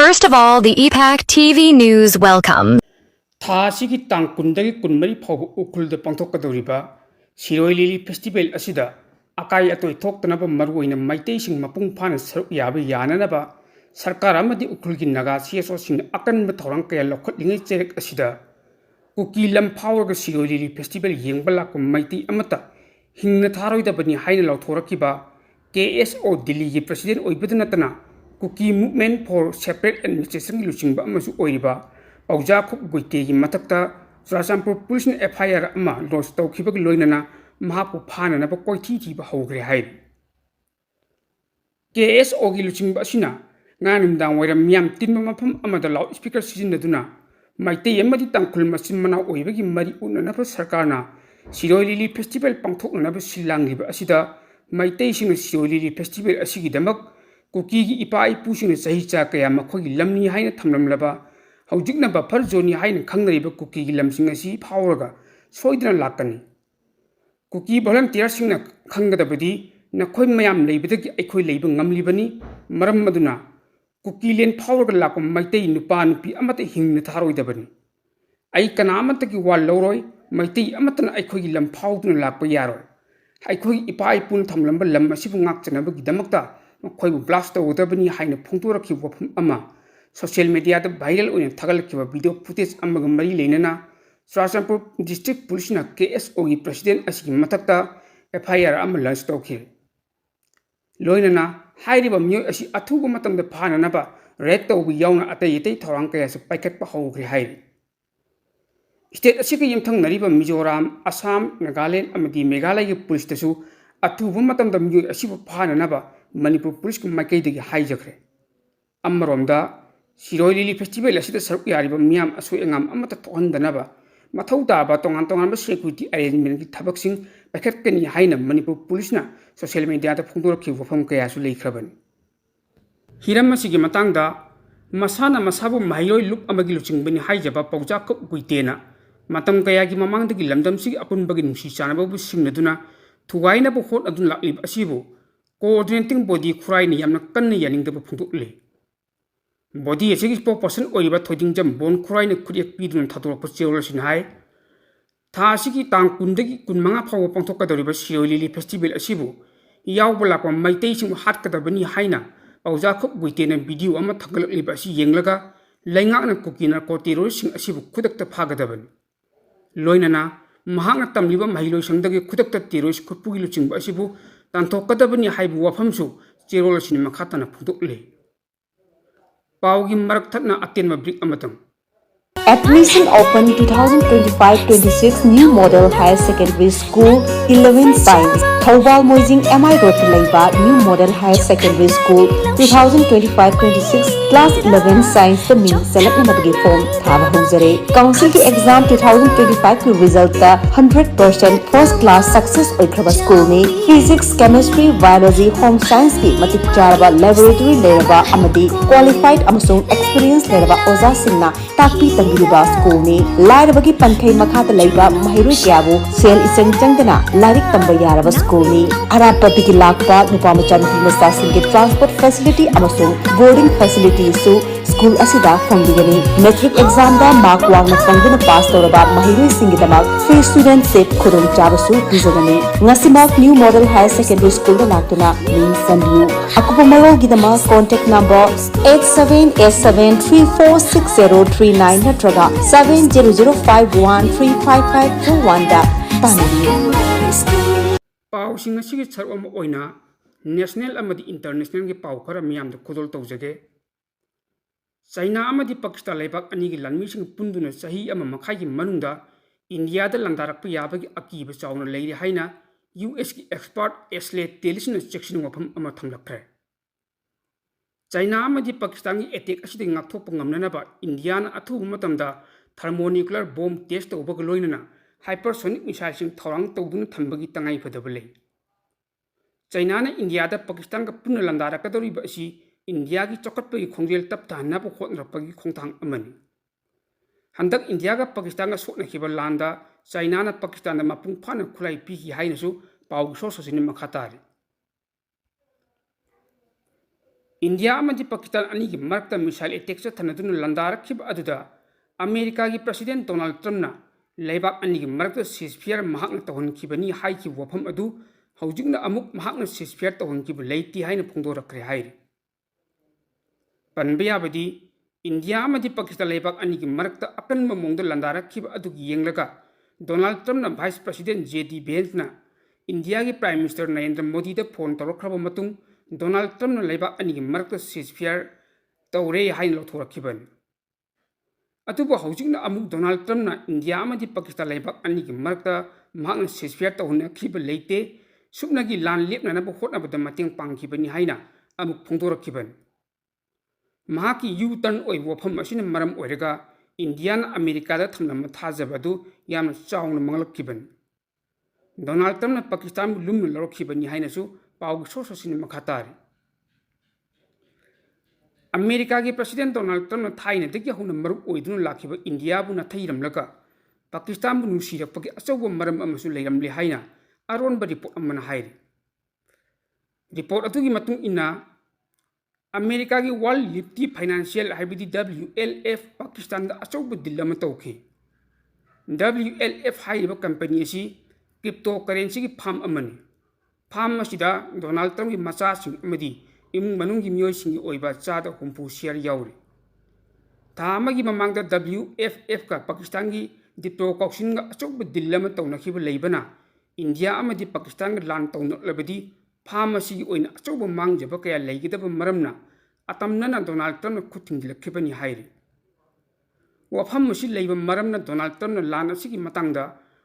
First of all, the EPAC TV News welcome. थासिगी तांग कुंदगी कुनमरी फाव उखुलद पांथोकदौरिबा Sirohi lily festival असिदा acai अतोय थोक्तनबा मरुओइना मैतेसिंग मपुंग फाना सरुक याबा याननबा सरकार अमदि उखुलगी नगा सीएसओ सिंग अकनबा थौरांग कया लौखटलिङै चेरेक असिदा कुकी लम फावरग सिरोई लिली फेस्टिवल येंगबा लाको मैते अमता हिंगना थारोइदबनी हाइना लौथोरकिबा KSO दिल्ली की प्रेसिडेंट ओइबद नतना Kuki movement for separate administration की लुचिंगबा अमसु ओइबा पौजा खुब गुइते की मथक्ता चुराचांपुर पुलिस ने FIR अमा लॉन्च तौखिबग लोइनना महापु फाननबा कोइथि थिबा हौग्रे हाइ KSO की लुचिंगबा असिना nganumdang wairam miam tinba mafam amada loud speaker sizinaduna maitei amadi tangkhul masin mana oibagi mari unna fa sarkarna Siroi Lili Festival pangthokna ba silangliba asida maitei sing Siroi Lili Festival asigi damak kuki gi ipa ipu sing sahi cha kaya makhogi lamni haina thamlamlaba haujikna ba phar zoni haina khangnariba kuki gi lamsing asi phawraga soidna lakani kuki volunteer singna khanggadabadi nakhoi mayam leibadagi aikhoi leiba ngamlibani maram maduna kuki len phawraga lakom maitei nupa nupi amate hingna tharoidabani ai kanamata ki wal loroi maitei amatana aikhoi gi lam phawduna lakpa yaroi aikhoi ipa ipun thamlamba lam asibu ngakchanaba gi damakta khoi bu blast tawdabani haina phungtoraki wafam ama social media da viral oina thagalkiba video footage amaga mari leinana Churachandpur district police na KSO gi president asigi mathakta FIR ama launch tawkhi loinana hairiba myo asi athuga matamda phananaba red tawbi yauna atai yetei thorang kaya su paikatpa hawgri hairi state asigi yimthang nariba Mizoram Assam Nagaland amadi Meghalaya gi police tasu athuba matamda myo asibu phananaba Manipur police ku maikai haijakre ammaromda Siroi Lili Festival asida saruk yariba miyam asu engam amata thohandanaba mathau taba tongan tongan ba security arrangement ki thabaksing paikhatkani haina Manipur police na social media da phungdorki wafam kaya su leikhraban hiram asigi matangda masana masabu mailoi lup amagi luchingbani haijaba pauja kop guitena matam kaya gi mamangdagi lamdamsi apunbagi nungsi chanaba bu singnaduna thugaina bu hot adun laklib asibu coordinating body khurai ni yamna kanna yaningda phungdokle body asigi person oiba thoding jam bon khurai na khuriak pidun thatorok cheol sin hai tha asigi tang kundagi kunmanga phaw pangthokadoriba Siroi Lili Festival asibu yawbala ko maitei sing hatkadabani haina pauja khop guitena video ama thagalakliba asi yenglaga laingakna kukina kotiro sing asibu khudakta phagadabani loinana mahangna tamliba mahiloi sangdagi khudakta tirois khutpugi luchingba asibu tanthokadabani haibu wafamsu cherol sin makhatana phudokle paugi marak thatna atenma brick amatang Admission open 2025-26 New Model Higher Secondary School 11 Science Thawal Moijing MI Road Laiba New Model Higher Secondary School 2025-26 Class 11 Science the mean select nabagi form thaba hojare Council ki exam 2025 ki result ta 100% first class success oikraba school ni Physics Chemistry Biology Home Science ki matik charaba laboratory leraba amadi qualified amasung experience leraba oza singna takpi Giriba school ni lairabagi panthai makhata laiba mahiroi kyabu sel isang changdana larik tamba yaraba school ni arapa bigi lakpa nupa macha nupi masa singge transport facility amasung boarding facility su school asida fangdigani metric exam da mark wangna fangdana pass toraba mahiroi singidama free student set khurung chabasu bizagani ngasimak New Model Higher Secondary School da laktuna min sambiu akupa marol gidama contact number 8787346039 natraga 7005135521 da tanabiu pau sing asigi sarwam oina national amadi international gi pau khara miyam da khudol tawjage China amadi Pakistan laibak ani gi lanmi sing punduna sahi ama makhai gi manungda India da langdarak yabagi akiba chawna leiri haina US ki expert Ashley Telison section wafam ama thamlakre China amadi Pakistan gi attack asidi ngakthok pangamnanaba India na athu matamda thermonuclear bomb test tawbag loinana hypersonic missile sing thorang tawduna thambagi tangai phadabale China na India da Pakistan ka punna landarak kadori ba si India ki chokatpagi khongjel tapta na bu khotnapagi khongthang amani handak India ga Pakistan ga sokna khiba landa China na Pakistan da mapung phana khulai pi hi haina su pau so so sin makhatari India अमदी पाकिस्तान अनी की मरकता missile attack चथनदुना लंदारखिब अदुदा America की president Donald ट्रम्पना लेबाक अनी की मरकता सीजफायर महाकना तौहनखिबनी हाइकी वफम अदु हौजिकना अमुक महाकना सीजफायर तौहनखिब लेति हाइना फोंदोरखरे हाइरि पनबे याबदी इंडिया अमदी पाकिस्तान लेबाक अनी की मरकता अकनब मोंगदा लंदारखिब अदुगी येंगलगा डोनाल्ड ट्रम्पना वाइस प्रेसिडेंट जेडी वेंसना इंडिया की प्राइम मिनिस्टर नरेंद्र मोदी दा फोन तौरखरब मतुंग डोनाल्ड ट्रम्पना लेबाक अनी की मरकता सीजफायर तौरे हाइना लौथोरखिबनी अतुबु हौजिकना अमुक डोनाल्ड ट्रम्पना इंडिया अमदी पाकिस्तान लेबाक अनी की मरकता महाकना सीजफायर तौहनखिब लेते सुपनगी लान लेपनानब होटनबदा मतेंग पांगखिबनी हाइना अमुक फोंदोरखिबनी महाकी यू टर्न ओइब वफम असिना मरम ओइरगा इंडियान अमेरिकादा थमलम थाजबदु याम चाउना मंगलखिबनी डोनाल्ड ट्रम्पना पाकिस्तान लुमना लौरखिबनी हाइनासु पाउगी सोससिन मखातारी अमेरिका की प्रेसिडेंट डोनाल्ड ट्रम्पना थाइनदगी हौना मरुप ओइदुना लाखिबा इंडियाबु नथैरमलगा पाकिस्तानबु नुसिरकपगी अचौब मरम अमसु लेरमले हाइना अरोनबा रिपोर्ट अमना हाइरि रिपोर्ट अदुगी मतुंग इना अमेरिका की वर्ल्ड लिफ्टी फाइनेंशियल हाइबदी WLF पाकिस्तान दा अचौब दिल अमा तौखि WLF हाइरिबा कंपनी असी क्रिप्टो करेंसी की फार्म अमनी फार्म असिदा डोनाल्ड ट्रम्प की मचासिंग अमदी इमुंग मनुंगी मियोइसिंगी ओइबा चादा हुंफु शेयर याउरी था अमगी ममांगदा WFF का पाकिस्तान की डिप्लो कौशिनगा अचौब दिल अमा तौनखिबा लेबना इंडिया अमदी पाकिस्तान का लान तौनलबदी फार्म असिगी ओइना अचौब मांगजबा कया लेगिदबा मरमना अतमनना डोनाल्ड ट्रम्पना खुथिंगिलखिबनी हाइरि वफम असि लेबा मरमना डोनाल्ड ट्रम्पना लान असिगी मतंगदा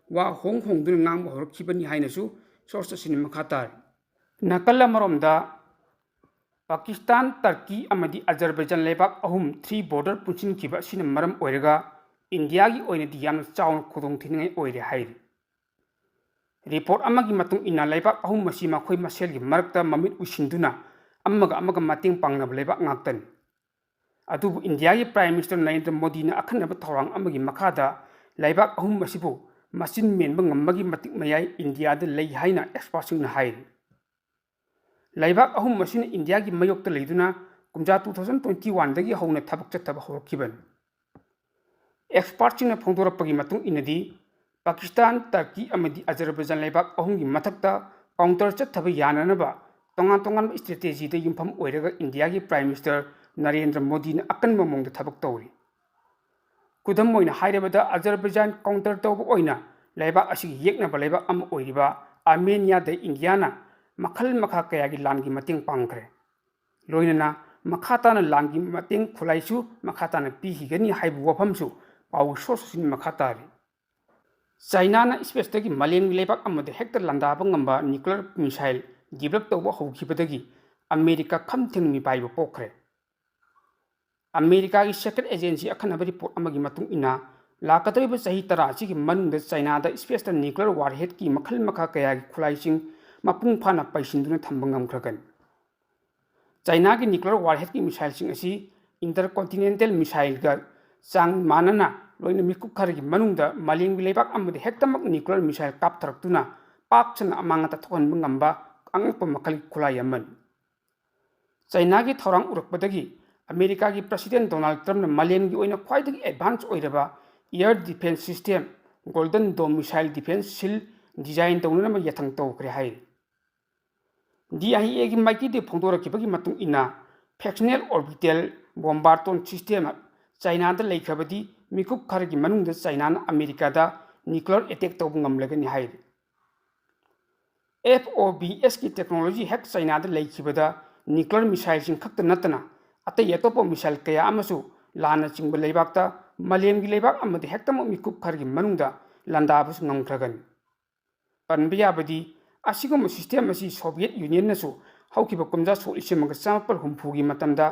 वा होंग होंगदुना ngang हरखिबनी हाइनासु सोर्स असिनि मखातार नकल अमरोमदा पाकिस्तान टर्की अमदी अजरबैजान लेबाक अहुम 3 बॉर्डर पुंसिनखिबा असिना मरम ओइरगा इंडिया की ओइनदि याम चाउन खुदोंथिनङै ओइरे हाइरि रिपोर्ट अमगी मतुंग इना लेबाक अहुम मसी मखोइ मसेलगी मरकता ममित उसिंदुना अमगा मतेंग पांगनब लेबाक ngaktan अदुबु इंडिया की प्राइम मिनिस्टर नरेंद्र मोदी ना अखनब थौरांग अमगी मखादा लेबाक अहुम मसिबु मसिन मेनब ngambagi matik mayai India the लई हाइना एक्सपर्टसिंगना हाइरि लेबाक अहुम मसिन इंडिया की मयोक्ता लेदुना कुमजा 2021 दगी हौना थबक चथब हरखिबन एक्सपर्टसिंगना फोंदोरपगी मतुंग इनदी पाकिस्तान टर्की अमदी अजरबैजान लेबाक अहुमगी मथक्ता काउंटर चथब याननबा तोंगान तोंगान स्ट्रेटेजी द युमफम ओइरगा इंडिया की प्राइम मिनिस्टर नरेंद्र मोदी ना अकनब मोंगदा थबक तौरी खुदम ओइना हाइरबदा अजरबैजान काउंटर तौब ओइना लेबाक असिगी येकनबा लेबाक अम ओइरिबा आर्मेनिया द इंडियाना मखल मखा कया की लान की मतेंग पांगखरे लोइनना मखाताना लान की मतेंग खुलाइसु मखाताना पीहिगनी हाइबु वफमसु पाउ सोससिन मखातारी चाइना स्पेस की मलेम लेबाक अमद हेक्टर लंदाब ngamba न्यूक्लियर मिसाइल डेवलप तौब हौखिबदगी अमेरिका खमथिंग मिपाइब पोखरे अमेरिका की सेक्रेट एजेंसी अखनब रिपोर्ट अमगी मतुंग इना लाकतरिब सही तरा की मनुंग चाइना स्पेस न्यूक्लियर वारहेड की मखल मखा कया की खुलाइसिंग मपुंग फाना पैसिंदुना थंब ngamkhragan चाइना की न्यूक्लियर वारहेड की मिसाइलसिंग असी इंटरकॉन्टिनेंटल मिसाइल गा चांग मानना लोइन मिकुप खरगी मनुंगदा मलेंग लेबाक अमदे हेक्तमक न्यूक्लियर मिसाइल कापथरक्तुना पाकसन अमांगता थोहनब ngamba अंगप मखल खुलाई अमन चाइना की थौरांग उरकपदगी अमेरिका की प्रेसिडेंट डोनाल्ड ट्रम्पना मलेंगी ओइना ख्वाइदगी एडवांस ओइरबा air defence system golden dome missile defence सिल डिजाइन तौनना यथंग तौखरे हाइ DIA की माइकी फोंदोरखिबगी मतुंग इना fractional orbital bombardment system China द लेखबदी मिकुप खरगी मनुंग चाइना अमेरिका दा न्यूक्लियर अटैक तौब ngamlagani हाइ FOBS की टेक्नोलॉजी हेक चाइना द लेखिबदा न्यूक्लियर मिसाइल सिंग खक्त नतना अतै अतोप मिसाइल कया अमसु लाना चिंब लेबाकता मलेमगी लेबाक अमदि हेक्तम मिकुप खरगी मनुंगदा लंदाबस ngamkhragan पनबियाबदी असिगम सिस्टम असी सोवियत यूनियन नसु हौखिब कुमजा सोलिसिमग चामपल हुंफुगी मतमदा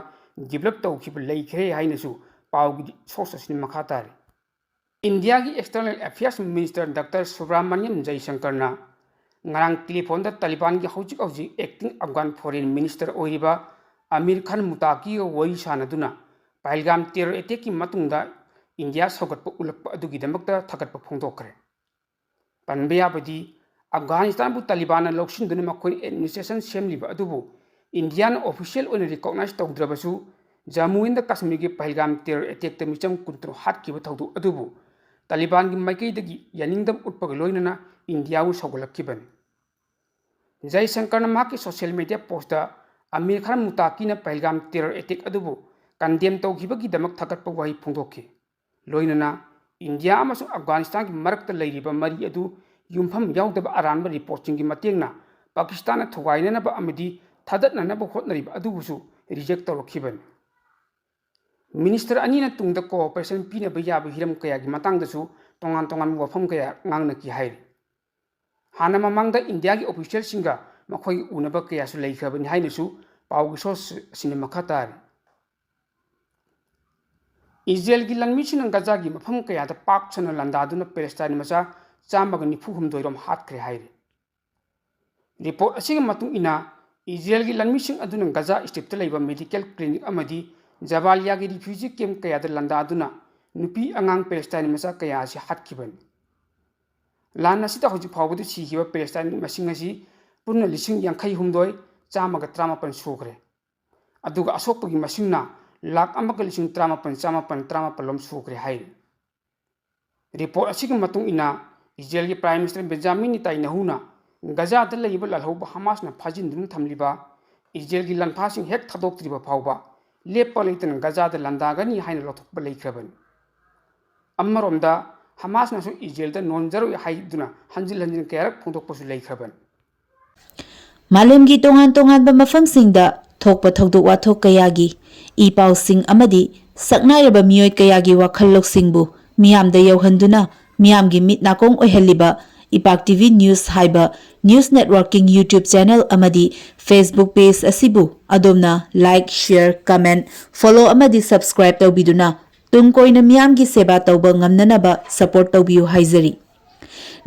डेवलप तौखिब लेखरे हाइनसु पाउगी सोर्ससिन मखातारि इंडिया की external affairs minister doctor Subrahmanyam जयशंकरना ngarang टेलीफोन द तालिबान की हौजिक एक्टिंग अफगान फॉरेन मिनिस्टर ओइरिबा आमिर खान मुताकी वरी सानदुना पहलगाम टेरर अटैक की मतुंगदा इंडिया सौगटप उलक्प अदुगिदमक्ता थगटप फोंदोखरे पनबयाबदी अफगानिस्तान तालिबान लौसिंदुना मखोई एडमिनिस्ट्रेशन सेमलिबा अदुबु इंडिया ऑफिशियल रिकॉग्नाइज तौद्रबसु जम्मू एंड कश्मीर की पहलगाम टेरर अटैक मिचम कुंत्रो हाटकी थौदो अदुबु तालिबान की माइकईदगी यानिंगदम उट्पग लोइनना इंडिया सौगलक्किबन जयशंकर की social media post Amir Khan Muttaqi Pahalgam terror attack अदुबु कंडेम तौखिबगीदमक थगत्प वही फोंदोखि लोइनना इंडिया अमसुंग अफगानिस्तान की मरक्त लैरिबा मरी अदु युमफम याउदब अरानब रिपोर्टिंग की मतेंगना पाकिस्तान थुगाइननब अमदी थादतननब होटनरिबा अदुबुसु रिजेक्ट तौरखिबन मिनिस्टर अनीना तुंगद कोऑपरेशन पीनब याब हिरम कया की मतंगदसु तोंगान तोंगान वफम कया ngangnaki हाइरि हाना ममांगदा इंडिया की ऑफिशियल सिंगा मखोई उनब कयासु लैखबनि हाइनसु पाउगी सोस सिने मखातारि इजराइल की लंगमीसिन गजा की मफम कया पाक सन लंदादुना पैलेस्टाइन मचा 194 हाटख्रे हाइरि रिपोर्ट असिग मतुंग इना इजराइल की लंगमीसिन अदुना गजा स्ट्रिप्त लैबा मेडिकल क्लिनिक अमदी जबालिया की रिफ्यूजी कैंप कया लंदादुना नुपी अंगांग पैलेस्टाइन मचा कया असी हाटखिबनि लान असिदा हौजिक फावबदु सिखिबा पैलेस्टाइन मसिंग असी पुन्ना 1959 सुग्रे अदुगा असोकपगी मसिंगना 1,38,937 सुग्रे हाइरि रिपोर्ट असिग मतुंग इना इजराइल की प्राइम मिनिस्टर बेंजामिन नेतन्याहुना गजादा लैबा लालहौबा हमासना फाजिनदुन थमलिबा इजराइल की लंफासिंग हेक थादोक्त्रिबा फावबा लेप्पा लेतन गजादा लंदागनी हाइना लथोकपा लैखरबनि अमरोमदा हमासनासु इजराइलदा नोनजरो हाइदुना हंजिल हंजिल कयारक फोंदोकपसु लैखरबनि मालेमगी तोंगान तोंगान मफमसिंगदा थोकपा थौदोक वाथोक कयागी ई पाउसिंग अमदी सकनायरबा मियोय कयागी वाखल्लोकसिंगबु मियामदा यौहंदुना मियामगी मिट नाकोंग ओइहल्लिबा इपाक टीवी न्यूज़ हाइबा न्यूज़ नेटवर्किंग यूट्यूब चैनल अमदी फेसबुक पेज असिबु अदोमना लाइक शेयर कमेंट फॉलो अमदी सब्सक्राइब तौबिदुना तुम कोइना मियामगी सेवा तौबा ngamnanaba सपोर्ट तौबियु हाइजरी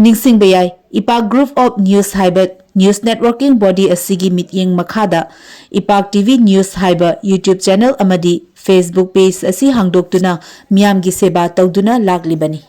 निंगसिंगबा याय इपाक ग्रुप ऑफ न्यूज़ हाइबा न्यूज़ नेटवर्किंग बॉडी असिगी मिटिंग मखादा इपाक टीवी न्यूज़ हाइबा यूट्यूब चैनल अमदी फेसबुक पेज असि हांगदोक्तुना मियामगी सेवा तौदुना लागलिबनी।